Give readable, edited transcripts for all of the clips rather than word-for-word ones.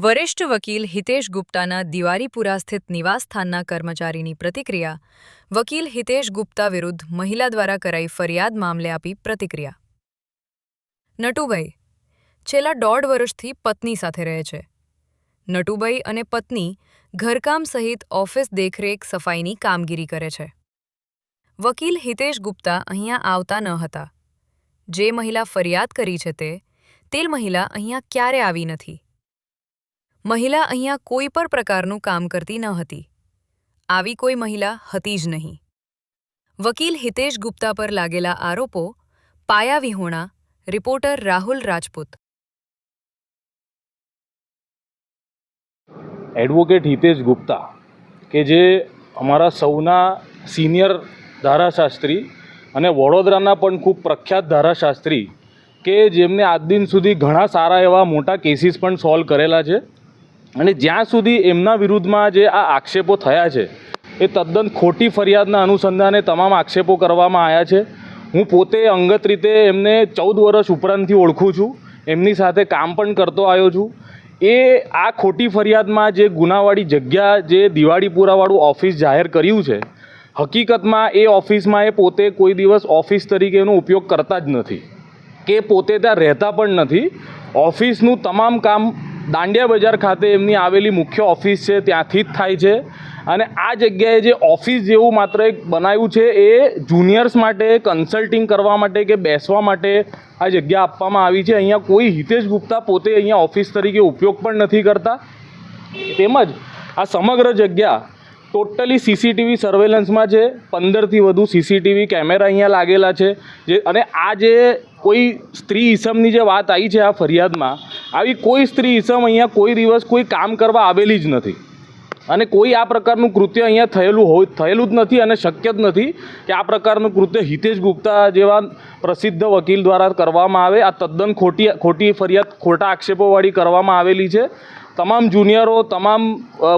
વરિષ્ઠ વકીલ હિતેશ ગુપ્તાના દિવારીપુરા સ્થિત નિવાસસ્થાનના કર્મચારીની પ્રતિક્રિયા. વકીલ હિતેશ ગુપ્તા વિરુદ્ધ મહિલા દ્વારા કરાઈ ફરિયાદ મામલે આપી પ્રતિક્રિયા. નટુભાઈ છેલ્લા 1.5 વર્ષથી પત્ની સાથે રહે છે. નટુભાઈ અને પત્ની ઘરકામ સહિત ઓફિસ દેખરેખ સફાઈની કામગીરી કરે છે. વકીલ હિતેશ ગુપ્તા અહીંયા આવતા ન હતા. જે મહિલા ફરિયાદ કરી છે તે મહિલા અહીંયા ક્યારે આવી નથી. મહિલા અહીંયા કોઈ પણ પ્રકારનું કામ કરતી ન હતી. આવી કોઈ મહિલા હતી જ નહીં. વકીલ હિતેશ ગુપ્તા પર લાગેલા આરોપો પાયા વિહોણા. રિપોર્ટર રાહુલ રાજપૂત. એડવોકેટ હિતેશ ગુપ્તા કે જે અમારા સૌના સિનિયર ધારાશાસ્ત્રી અને વડોદરાના પણ ખૂબ પ્રખ્યાત ધારાશાસ્ત્રી કે જેમને આજ દિન સુધી ઘણા સારા એવા મોટા કેસીસ પણ સોલ્વ કરેલા છે. અને જ્યાં સુધી એમના વિરુદ્ધમાં જે આ આક્ષેપો થયા છે એ તદ્દન ખોટી ફરિયાદના અનુસંધાને તમામ આક્ષેપો કરવામાં આવ્યા છે. હું પોતે અંગત રીતે એમને 14 વર્ષ ઉપરાંતથી ઓળખું છું. એમની સાથે કામ પણ કરતો આવ્યો છું. એ આ ખોટી ફરિયાદમાં જે ગુનાવાળી જગ્યા જે દિવાળીપુરાવાળું ઓફિસ જાહેર કર્યું છે, હકીકતમાં એ ઓફિસમાં એ પોતે કોઈ દિવસ ઓફિસ તરીકે એનો ઉપયોગ કરતા જ નથી કે પોતે ત્યાં રહેતા પણ નથી. ઓફિસનું તમામ કામ દાંડિયા બજાર ખાતે એમની આવેલી મુખ્ય ઓફિસ છે ત્યાંથી જ થાય છે. અને આ જગ્યાએ જે ઓફિસ જેવું માત્ર એક બનાવ્યું છે એ જુનિયર્સ માટે કન્સલ્ટિંગ કરવા માટે કે બેસવા માટે આ જગ્યા આપવામાં આવી છે. અહીંયા કોઈ હિતેશ ગુપ્તા પોતે અહીંયા ઓફિસ તરીકે ઉપયોગ પણ નથી કરતા. તેમજ આ સમગ્ર જગ્યા ટોટલી સીસીટીવી સર્વેલન્સમાં છે. 15થી વધુ સીસીટીવી કેમેરા અહીંયા લાગેલા છે. અને આ જે કોઈ સ્ત્રી ઈસમની જે વાત આવી છે આ ફરિયાદમાં, આવી કોઈ સ્ત્રી ઈસમ અહીંયા કોઈ દિવસ કોઈ કામ કરવા આવેલી જ નથી. અને કોઈ આ પ્રકારનું કૃત્ય અહીંયા થયેલું જ નથી અને શક્ય જ નથી કે આ પ્રકારનું કૃત્ય હિતેશ ગુપ્તા જેવા પ્રસિદ્ધ વકીલ દ્વારા કરવામાં આવે. આ તદ્દન ખોટી ફરિયાદ ખોટા આક્ષેપોવાળી કરવામાં આવેલી છે. તમામ જુનિયરો તમામ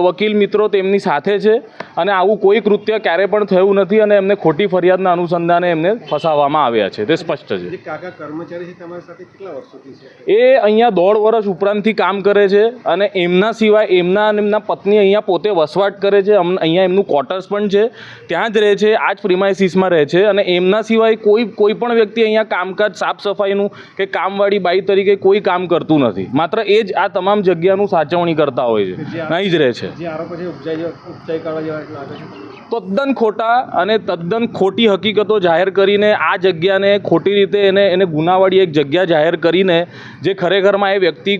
વકીલ મિત્રો તેમની સાથે છે અને આવું કોઈ કૃત્ય ક્યારે પણ થયું નથી અને એમને ખોટી ફરિયાદના અનુસંધાને એમને ફસાવવામાં આવ્યા છે. તે સ્પષ્ટ છે. કાકા કર્મચારી છે તમારી સાથે કેટલા વર્ષોથી છે? એ અહીંયા 1.5 વર્ષ ઉપરાંતથી કામ કરે છે અને એમના સિવાય એમના અને એમના પત્ની અહીંયા પોતે વસવાટ કરે છે. અહીંયા એમનું ક્વાર્ટર્સ પણ છે, ત્યાં જ રહે છે, આ જ પ્રિમાઇસીસમાં રહે છે. અને એમના સિવાય કોઈ પણ વ્યક્તિ અહીંયા કામકાજ સાફ સફાઈનું કે કામવાળી બાઈ તરીકે કોઈ કામ કરતું નથી. માત્ર એ જ આ તમામ જગ્યાનું સાચવણી કરતા હોય છે, નહીં જ રહે છે. તદ્દન ખોટા અને તદ્દન ખોટી હકીકતો જાહેર કરીને આ જગ્યાને ખોટી રીતે એને ગુનાવાળી એક જગ્યા જાહેર કરીને જે ખરેખરમાં એ વ્યક્તિ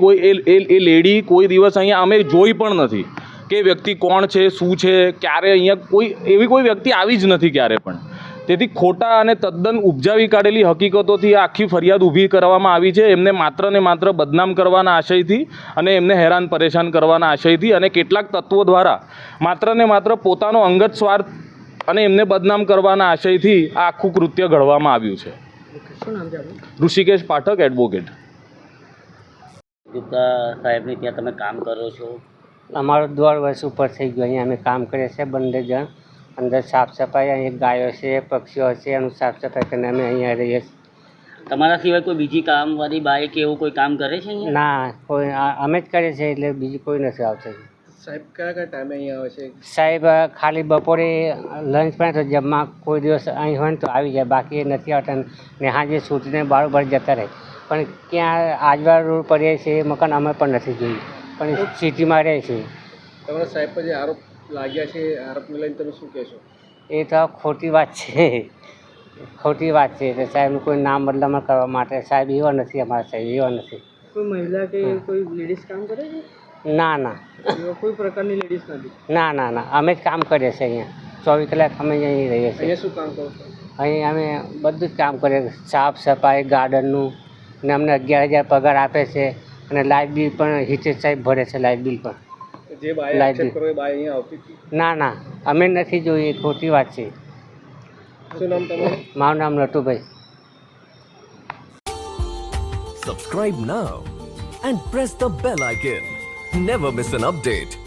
એ લેડી કોઈ દિવસ અહીંયા અમે જોઈ પણ નથી કે વ્યક્તિ કોણ છે, શું છે, ક્યારે અહીંયા એવી કોઈ વ્યક્તિ આવી જ નથી ક્યારે પણ. તેથી ખોટા અને તદ્દન ઉપજાવી કાઢેલી હકીકતોથી આખી ફરિયાદ ઊભી કરવામાં આવી છે. એમને માત્ર ને માત્ર બદનામ કરવાના આશયથી અને એમને હેરાન પરેશાન કરવાના આશયથી અને કેટલાક તત્વો દ્વારા માત્ર ને માત્ર પોતાનો અંગત સ્વાર્થ અને એમને બદનામ કરવાના આશયથી આ આખું કૃત્ય ઘડવામાં આવ્યું છે. ઋષિકેશ પાઠક, એડવોકેટ. ગુપ્તા સાહેબની ત્યાં તમે કામ કરો છો? અમારો 1.5 વર્ષ ઉપર થઈ ગયો. અહીંયા અમે કામ કરીએ છીએ બંને જણ. અંદર સાફ સફાઈ, અહીં ગાયો છે, પક્ષીઓ છે, એનું સાફ સફાઈ કરીને અમે અહીંયા રહીએ છીએ. તમારા સિવાય કોઈ બીજી કામવાળી બાઈ કે એવું કોઈ કામ કરે છે અહીંયા? ના, કોઈ અમે જ કરીએ છીએ, એટલે બીજી કોઈ નથી આવતું. સાહેબ કયા ટાઈમે અહીંયા આવે છે? સાહેબ ખાલી બપોરે લંચ પણ તો જમવા કોઈ દિવસ અહીં હોય ને તો આવી જાય, બાકી એ નથી આવતા. ને સાંજે છૂટીને બારોબાર જતા રહે. પણ ક્યાં આજવા રોડ પર રહે છે એ મકાન અમે પણ નથી જોયું, પણ સિટીમાં રહે છે. તમારા સાહેબ પર જે આરોપ લાગ્યા છે, આરોપને લઈને તમે શું કહેશો? એ તો ખોટી વાત છે, ખોટી વાત છે. એટલે સાહેબનું કોઈ નામ બદલામણ કરવા માટે સાહેબ એવા નથી, અમારા સાહેબ એવા નથી. કોઈ મહિલા કે કોઈ લેડીઝ કામ કરે છે? ના ના, કોઈ પ્રકારની લેડીઝ નથી? ના ના ના, અમે જ કામ કરીએ છીએ અહીંયા. 24 કલાક અમે અહીં રહીએ છીએ. અહીંયા શું કામ કરો છો? અહીં અમે બધું જ કામ કરીએ, સાફ સફાઈ, ગાર્ડનનું. ને અમને 11,000 પગાર આપે છે અને લાઇટ બિલ પણ હિતેશ સાહેબ ભરે છે. લાઇટ બિલ પણ જે બાઈ આક્ષેપ કરો એ બાઈ અહીંયા આવતી હતી? ના ના, અમે નથી જોઈ, ખોટી વાત છે. શું નામ તમારું? મારું નામ Natubhai. Subscribe now and press the bell icon. Never miss an update.